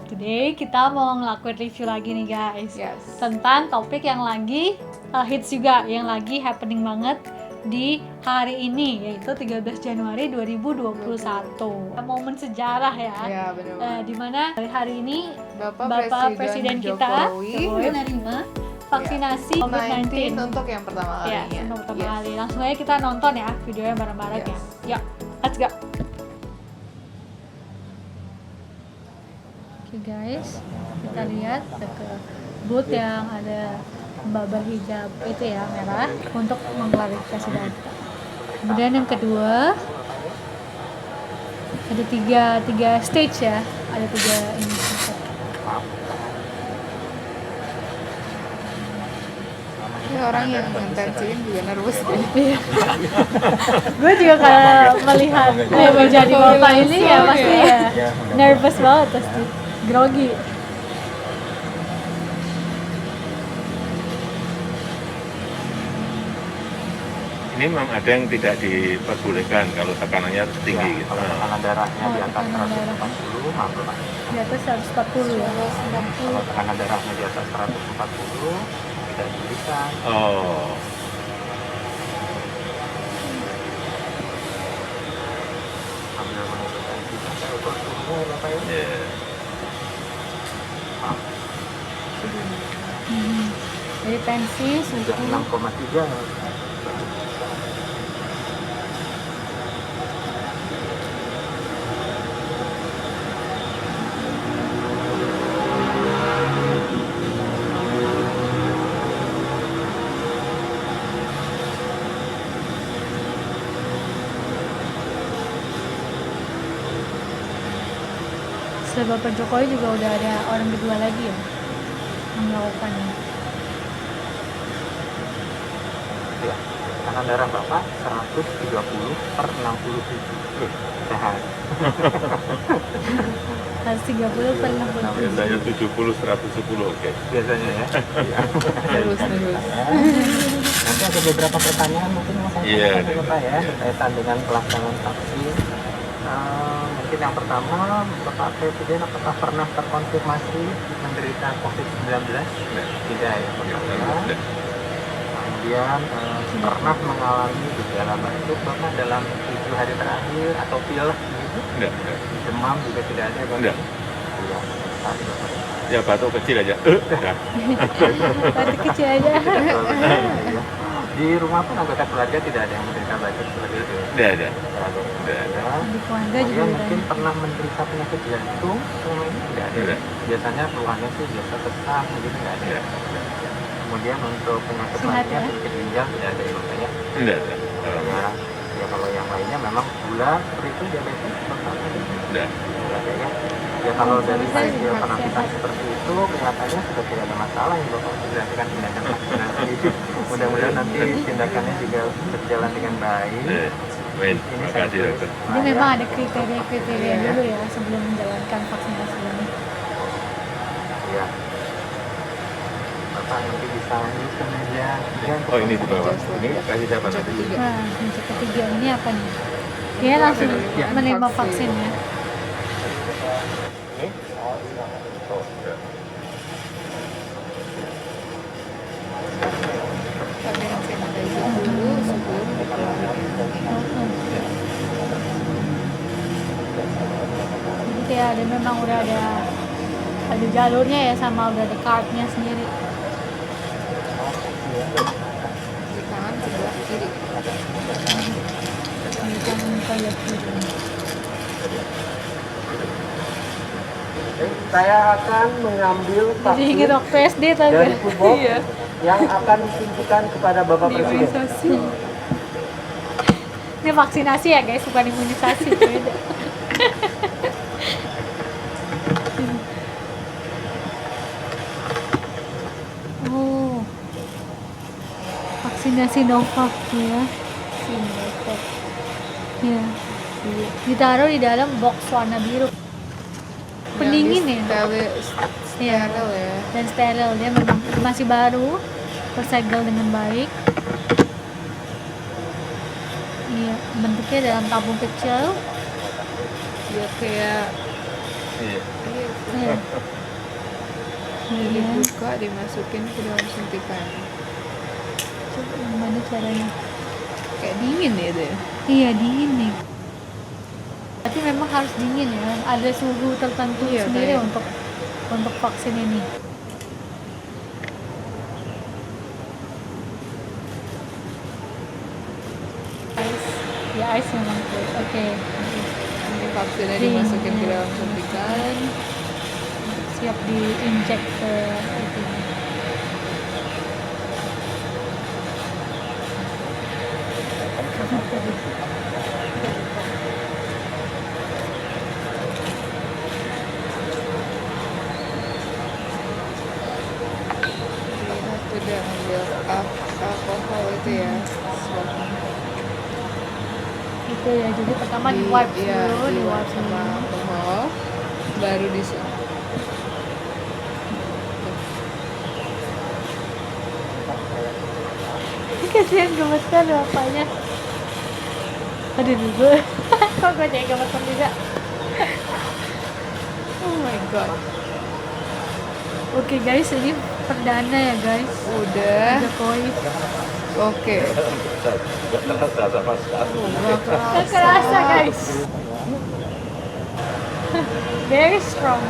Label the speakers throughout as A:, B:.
A: Today kita mau ngelakuin review lagi nih guys.
B: Yes.
A: Tentang topik yang lagi hits juga, yang lagi happening banget di hari ini, yaitu 13 Januari 2021. Momen sejarah ya.
B: Ya, benar.
A: Dimana hari ini
B: Bapak
A: Presiden kita
B: Jokowi
A: menerima vaksinasi COVID-19
B: untuk yang pertama kalinya.
A: Ya, untuk pertama kali. Langsung aja kita nonton ya videonya bareng-bareng ya. Yuk, let's go. Oke guys, kita lihat ke booth yang ada mbak berhijab itu ya, merah, untuk mengklarifikasi data. Kemudian yang kedua ada tiga stage ya, ada tiga ini.
B: Ini orang yang ngetensiin juga nervous kan?
A: Gue juga kalau melihat menjadi bapak ini ya pasti ya nervous banget, pasti grogi.
C: Ini memang ada yang tidak diperbolehkan kalau tekanannya tinggi gitu.
D: Kalau tekanan darahnya di atas 140 mampu Pak.
A: Di atas 140 ya.
D: Kalau tekanan darahnya di atas 140 tidak diberikan.
C: Oh,
D: Ambil menentukan kita saya ukur suhunya Bapak ya.
C: ya.
A: Jadi tensi
D: Sudah
A: suhu
D: 6,3.
A: setelah Bapak Jokowi juga udah ada orang kedua lagi ya yang melakukannya.
D: Ya, tekanan darah Bapak 130/67. Sehat.
A: 130 per 60.
C: Biasanya 70, 110, oke.
D: Biasanya ya. Iya.
B: Nervous.
D: Nanti ada beberapa pertanyaan mungkin yang saya
C: Iya,
D: tanyakan ke Bapak ya berkaitan dengan pelaksanaan vaksin. Mungkin yang pertama, Bapak Presiden apakah pernah terkonfirmasi menderita COVID-19? Tidak ya, Bapak. Kemudian pernah mengalami gejala batuk Bapak dalam 7 hari terakhir atau pilek gitu?
C: Enggak.
D: Demam juga tidak ada Bapak?
C: Enggak.
D: Iya, sekali Bapak.
C: Ya batuk kecil aja. Enggak.
A: Batuk kecil aja.
D: Iya. Di rumah pun anggota keluarga tidak ada yang menderita batuk seperti itu?
C: Enggak ada.
D: Tidak ada.
A: Di keluarga juga
D: Kemudian
A: udah.
D: mungkin pernah menderita penyakit jantung selama ini? Tidak ada.
C: Tidak.
D: Biasanya keluhannya sih biasa sesak gitu, nggak ada.
C: Iya.
D: Kemudian untuk penyakit
A: Sehat
D: lainnya,
A: ya?
D: penyakit ginjal tidak ada ya Bapak ya.
C: Enggak ada.
D: Ya kalau yang lainnya memang gula seperti itu, diabetes Bapak ada?
C: Enggak.
D: Tidak ada ya. Ya kalau dari hasil penampilan seperti itu kelihatannya sudah tidak ada masalah ya Bapak untuk dilakukan tindakan vaksinasi. Mudah-mudahan nanti tindakannya juga berjalan dengan baik.
C: Amin. Terima kasih dokter.
A: Jadi memang ada kriteria dulu ya sebelum menjalankan vaksinasi ini.
D: Ya. Bapak nanti bisa lanjutkan aja.
C: Oh ini di bawah. Ini kasih siapa nanti?
A: Nah, untuk ketiga ini apa nih? Dia langsung menerima vaksin ya.
C: Ini? Oh, enggak.
B: Pakai hand sanitizer dulu sebelum dikeluarin.
A: Jadi kayak ada memang udah ada jalurnya ya, sama udah ada cardnya sendiri.
B: Di tangan sebelah kiri.
A: Di tangan kayak gitu.
D: Saya akan mengambil
A: Jadi
D: vaksin
A: inget waktu SD tadi.
D: dari tubuh
B: Iya.
D: yang akan disuntikan kepada Bapak Presiden.
B: Imunisasi.
A: Ini vaksinasi ya guys, bukan imunisasi. Beda. Oh, vaksinasi Novak ya.
B: Sinovac.
A: Ya. Ditaruh di dalam box warna biru. Pendingin ya.
B: Steril ya.
A: Dan steril, dia memang masih baru, tersegel dengan baik. Iya, bentuknya dalam tabung kecil.
B: Dia kayak
C: Iya.
A: Ya,
B: Dibuka, dimasukin ke dalam suntikan.
A: Coba gimana caranya?
B: Kayak dingin ya deh.
A: Iya dingin nih. Tapi memang harus dingin ya. Ada suhu tertentu
B: Iya,
A: sendiri
B: kayak-
A: untuk vaksin ini. Ya ice memang kuat. Oke.
B: Ini vaksinnya
A: Dingin.
B: dimasukin ke dalam suntikan.
A: Siap diinjek ke itu.
B: Lihat udah ambil alkohol itu ya. Swab.
A: Itu ya. Jadi pertama di wipe
B: Iya,
A: dulu, di
B: di-wipe
A: wipe
B: sama
A: dulu.
B: alkohol, baru disuntik.
A: Kasihan gemeter bapaknya. Aduh gue. Kok gue jadi gemeter juga.
B: Oh my god.
A: Oke guys, ini perdana ya guys.
B: Udah.
A: Jokowi.
B: Oke.
C: Nggak terasa sama sekali.
B: Nggak
A: Gak kerasa guys. Very strong.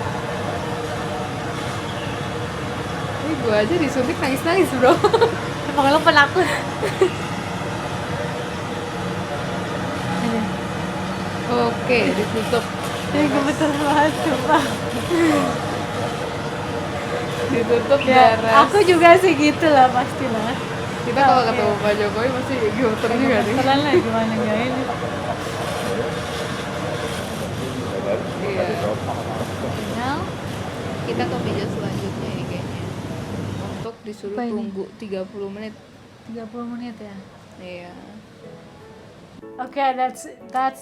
B: Ini gue aja disuntik nangis-nangis bro.
A: Emang lo penakut. Aduh,
B: Oke, ditutup.
A: ini gemeter banget sumpah.
B: Ditutup
A: Ya,
B: beres.
A: aku juga sih gitu lah pastilah.
B: Kita kalau
A: Oke.
B: ketemu Pak Jokowi pasti gemeter juga nih.
A: Gemeteran lah gimana guys.
B: Iya.
A: Now,
B: Kita ke video selanjutnya ini kayaknya. Untuk disuruh
A: Apa ini?
B: tunggu 30 menit.
A: 30 menit ya.
B: Iya.
A: Oke, that's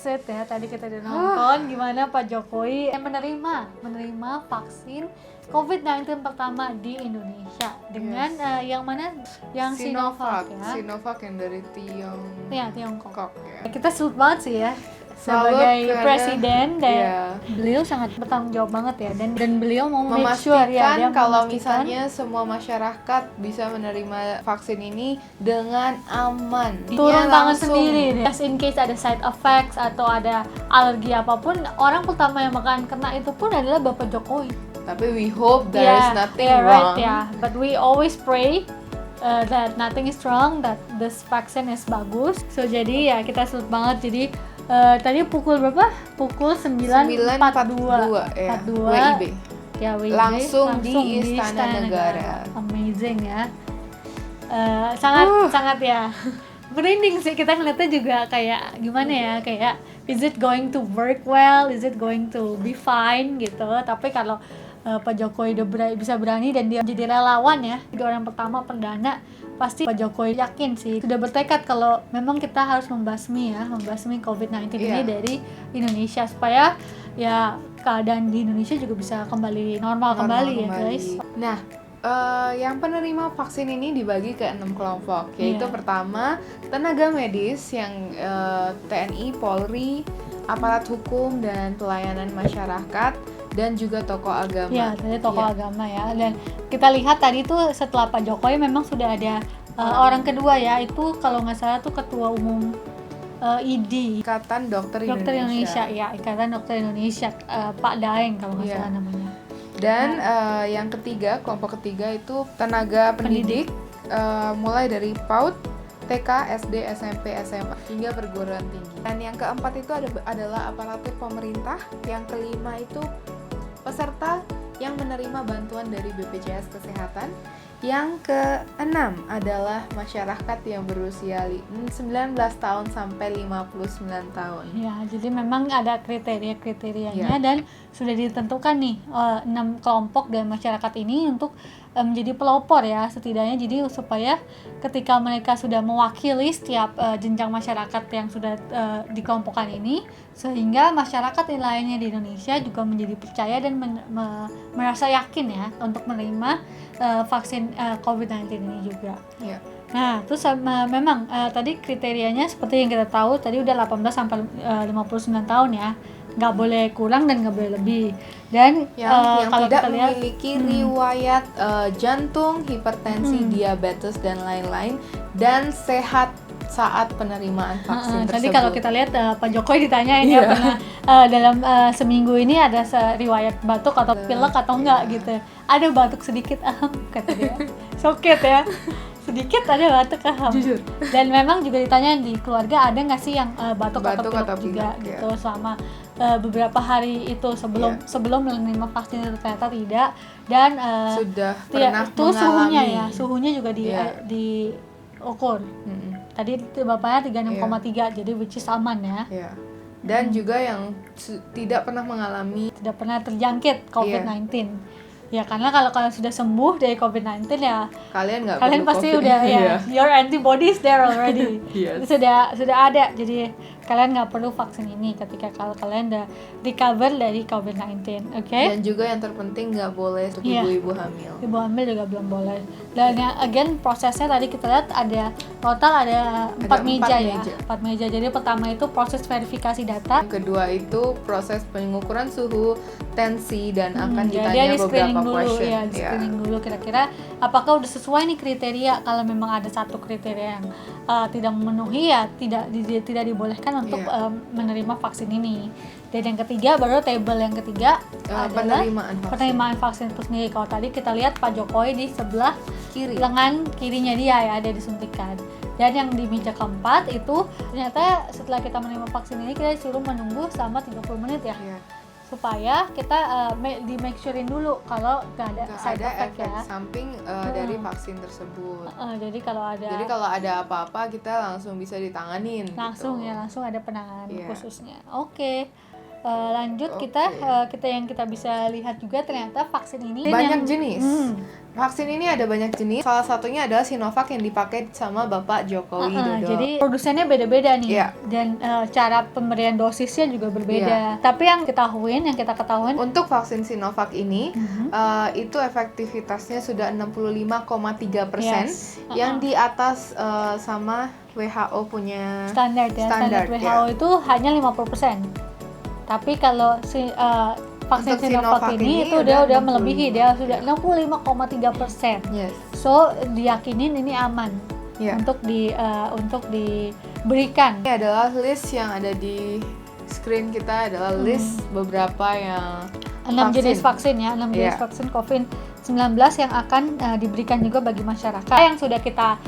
A: it ya. Tadi kita udah nonton gimana Pak Jokowi menerima vaksin COVID-19 pertama di Indonesia dengan yang mana? Yang Sinovac ya.
B: Sinovac yang dari
A: Ya, Tiongkok.
B: Tiongkok ya.
A: Kita salut banget sih ya
B: Salut
A: sebagai
B: karena-
A: presiden dan
B: Iya.
A: beliau sangat bertanggung jawab banget ya dan beliau mau make sure
B: Memastikan
A: ya dia
B: kalau
A: memastikan
B: misalnya semua masyarakat bisa menerima vaksin ini dengan aman.
A: turun
B: Dia
A: tangan
B: langsung-
A: sendiri deh. Just in case ada side effects atau ada alergi apapun, orang pertama yang bakalan kena itu pun adalah Bapak Jokowi.
B: Tapi we hope there is nothing
A: yeah,
B: wrong.
A: right, yeah. But we always pray that nothing is wrong, that this vaccine is bagus. So jadi ya kita salut banget. Jadi tadi pukul berapa? Pukul 9.42
B: ya.
A: 42.
B: WIB.
A: Ya, WIB.
B: Langsung di Istana Negara.
A: Amazing ya. Sangat ya merinding sih kita ngeliatnya juga kayak gimana ya, kayak is it going to work well, is it going to be fine gitu. Tapi kalau Pak Jokowi udah bisa berani dan dia jadi relawan ya, jadi orang pertama perdana, pasti Pak Jokowi yakin sih sudah bertekad kalau memang kita harus membasmi COVID-19 ini
B: Iya.
A: dari Indonesia supaya ya keadaan di Indonesia juga bisa kembali normal kembali ya guys.
B: Nah, yang penerima vaksin ini dibagi ke 6 kelompok, yaitu
A: Iya.
B: pertama tenaga medis yang TNI, Polri, aparat hukum dan pelayanan masyarakat, dan juga tokoh agama.
A: Ya, tadi tokoh
B: Iya.
A: agama ya. Dan kita lihat tadi tuh setelah Pak Jokowi memang sudah ada orang kedua ya, itu kalau nggak salah tuh Ketua Umum ID
B: Ikatan Dokter
A: Dokter Indonesia
B: Indonesia.
A: ya, Ikatan Dokter Indonesia Pak Daeng kalau nggak
B: Iya.
A: salah namanya.
B: Dan yang ketiga, kelompok ketiga itu tenaga pendidik, mulai dari PAUD, TK, SD, SMP, SMA, hingga perguruan tinggi. Dan yang keempat itu adalah aparatur pemerintah. Yang kelima itu peserta yang menerima bantuan dari BPJS Kesehatan. Yang keenam adalah masyarakat yang berusia 19 tahun sampai 59 tahun.
A: Ya, jadi memang ada kriteria-kriterianya
B: Iya.
A: dan sudah ditentukan nih 6 kelompok dari masyarakat ini untuk menjadi pelopor ya setidaknya, jadi supaya ketika mereka sudah mewakili setiap jenjang masyarakat yang sudah dikelompokkan ini, sehingga masyarakat yang lainnya di Indonesia juga menjadi percaya dan merasa yakin ya untuk menerima vaksin COVID-19 ini juga.
B: Iya.
A: Nah, terus memang tadi kriterianya seperti yang kita tahu tadi udah 18 sampai 59 tahun ya. nggak boleh kurang dan nggak boleh lebih. Dan
B: yang
A: kalau
B: tidak
A: kita lihat
B: memiliki riwayat jantung, hipertensi, diabetes dan lain-lain, dan sehat saat penerimaan vaksin tersebut.
A: Tadi kalau kita lihat Pak Jokowi ditanyain ya pernah dalam seminggu ini ada riwayat batuk atau pilek atau enggak gitu. Ada batuk sedikit kata dia. Sakit ya. Sedikit ada batuk
B: Jujur.
A: Dan memang juga ditanyain di keluarga ada nggak sih yang batuk atau pilek juga
B: pilek,
A: gitu selama beberapa hari itu sebelum menerima vaksin itu ternyata tidak. Dan
B: Sudah pernah
A: itu suhunya
B: mengalami.
A: ya, suhunya juga diukur. Tadi bapaknya 36,3 jadi which is aman ya.
B: Ya. Dan juga yang tidak pernah mengalami
A: Tidak pernah terjangkit COVID-19. Ya karena kalau kalian sudah sembuh dari COVID-19 ya
B: kalian nggak
A: kalian
B: perlu
A: pasti
B: COVID.
A: udah ya
B: Iya.
A: your antibodies there already.
B: Yes.
A: Itu sudah ada. Jadi kalian nggak perlu vaksin ini ketika kalau kalian udah recover dari COVID-19. Oke?
B: Dan juga yang terpenting nggak boleh untuk
A: Iya.
B: ibu-ibu hamil.
A: Ibu hamil juga belum boleh. Dan yang again prosesnya tadi kita lihat ada total ada 4 meja ya. 4 meja. Jadi pertama itu proses verifikasi data.
B: Yang kedua itu proses pengukuran suhu, tensi, dan akan
A: Jadi
B: ditanya
A: di screening
B: beberapa
A: dulu
B: question.
A: ya, di screening dulu kira-kira apakah udah sesuai nih kriteria. Kalau memang ada satu kriteria yang tidak memenuhi ya tidak dibolehkan untuk menerima vaksin ini. Dan yang ketiga baru table yang ketiga adalah penerimaan vaksin itu sendiri. Kalau tadi kita lihat Pak Jokowi di sebelah
B: Kiri.
A: lengan kirinya dia ya ada disuntikan. Dan yang di meja keempat itu ternyata setelah kita menerima vaksin ini kita disuruh menunggu selama 30 menit ya.
B: Iya.
A: Supaya kita di make surein dulu kalau nggak ada
B: Nggak
A: side
B: ada
A: effect
B: efek
A: ya.
B: samping dari vaksin tersebut.
A: Jadi kalau ada
B: apa-apa kita langsung bisa ditanganin.
A: langsung
B: gitu.
A: ya langsung ada penanganan
B: Iya.
A: khususnya. Oke. Lanjut
B: Oke.
A: kita bisa lihat juga ternyata vaksin ini
B: Banyak jenis. Vaksin ini ada banyak jenis. Salah satunya adalah Sinovac yang dipakai sama Bapak Joko Widodo.
A: Jadi produsennya beda-beda nih.
B: Iya.
A: Dan cara pemberian dosisnya juga berbeda. Tapi yang kita ketahuin
B: Untuk vaksin Sinovac ini itu efektivitasnya sudah 65,3%,
A: Yes.
B: yang di atas sama WHO punya
A: standar ya. Standar WHO itu hanya 50%. Tapi kalau vaksin
B: Untuk
A: Sinovac
B: Sinovac
A: ini
B: ini
A: itu dia udah
B: 65.
A: melebihi, dia sudah 65,3%.
B: Yes.
A: So diyakinin ini aman
B: Iya.
A: untuk diberikan.
B: Ini adalah list yang ada di screen kita adalah list beberapa yang
A: 6 jenis vaksin ya, 6 jenis
B: Iya.
A: vaksin COVID-19 yang akan diberikan juga bagi masyarakat. Yang sudah kita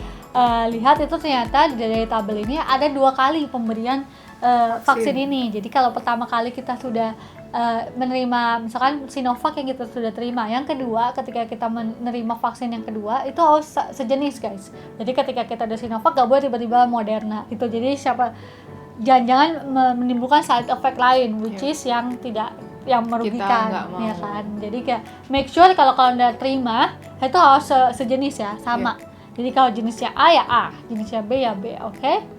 A: lihat itu ternyata dari tabel ini ada 2 kali pemberian vaksin ini. Jadi kalau pertama kali kita sudah menerima misalkan Sinovac yang kita sudah terima, yang kedua ketika kita menerima vaksin yang kedua itu harus sejenis guys. Jadi ketika kita ada Sinovac gak boleh tiba-tiba Moderna gitu. Jadi jangan menimbulkan side effect lain which is yang merugikan
B: nggak mau.
A: ya kan. Jadi kayak make sure kalau kalian udah terima itu harus sejenis ya, sama. Jadi kalau jenisnya A ya A, jenisnya B ya B, oke?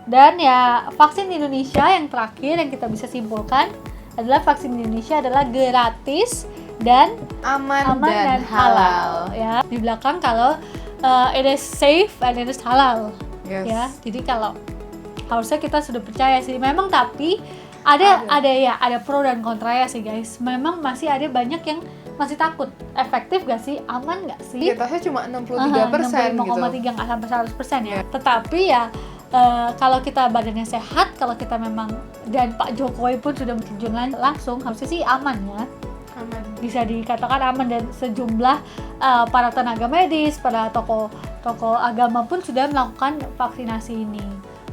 A: Dan ya vaksin di Indonesia yang terakhir yang kita bisa simpulkan adalah vaksin di Indonesia adalah gratis dan
B: aman dan halal.
A: Ya. Di belakang kalau it is safe and it is halal.
B: Yes.
A: Ya. Jadi kalau harusnya kita sudah percaya sih. Memang tapi ada pro dan kontra ya sih guys. Memang masih ada banyak yang masih takut. Efektif gak sih? Aman gak sih?
B: Kualitasnya cuma 63% gitu.
A: 65,3 nggak sampai 100% ya. Tetapi ya kalau kita badannya sehat, kalau kita memang dan Pak Jokowi pun sudah terjun langsung, harusnya sih aman ya.
B: Aman.
A: Bisa dikatakan aman dan sejumlah para tenaga medis, para tokoh agama pun sudah melakukan vaksinasi ini.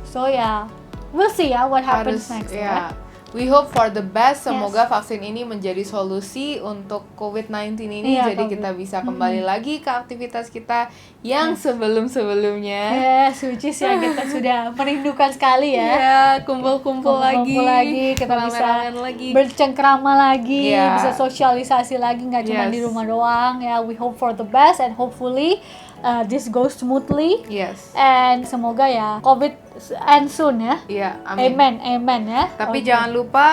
A: So ya, we'll see ya what happens next ya.
B: We hope for the best. Semoga vaksin ini menjadi solusi untuk COVID-19 ini.
A: Iya,
B: jadi kita bisa kembali lagi ke aktivitas kita yang sebelum-sebelumnya.
A: Yes, which is ya kita sudah merindukan sekali ya.
B: Iya, kumpul-kumpul lagi,
A: kita bisa
B: rame-ramean lagi.
A: bercengkrama lagi,
B: Iya.
A: bisa sosialisasi lagi, nggak cuma
B: Yes.
A: di rumah doang ya. We hope for the best and hopefully this goes smoothly.
B: Yes.
A: And semoga ya COVID end soon ya.
B: Iya, amin.
A: Amen ya.
B: Tapi
A: Oke.
B: jangan lupa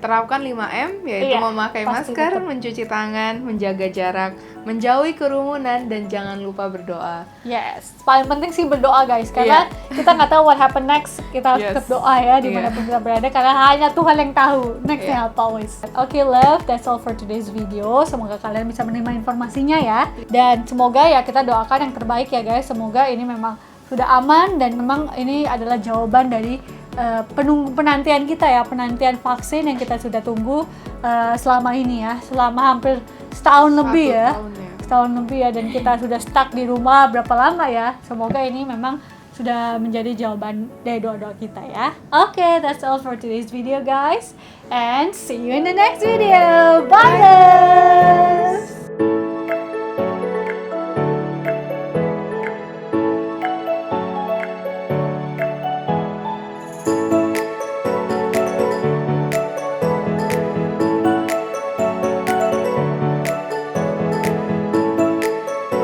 B: terapkan 5M, yaitu
A: Iya,
B: memakai
A: pasti
B: masker,
A: tetap.
B: mencuci tangan, menjaga jarak, menjauhi kerumunan, dan jangan lupa berdoa.
A: Yes, paling penting sih berdoa guys, karena kita nggak tahu what happen next. Kita harus
B: Yes.
A: tetap doa ya dimanapun kita berada, karena hanya Tuhan yang tahu nextnya apa wis. Oke love, that's all for today's video. Semoga kalian bisa menerima informasinya ya, dan semoga ya kita doakan yang terbaik ya guys. Semoga ini memang sudah aman dan memang ini adalah jawaban dari penantian kita ya, penantian vaksin yang kita sudah tunggu selama ini ya, selama hampir setahun lebih ya. Setahun lebih ya, dan kita sudah stuck di rumah berapa lama ya. Semoga ini memang sudah menjadi jawaban dari doa-doa kita ya. Oke, that's all for today's video guys, and see you in the next video. Bye guys.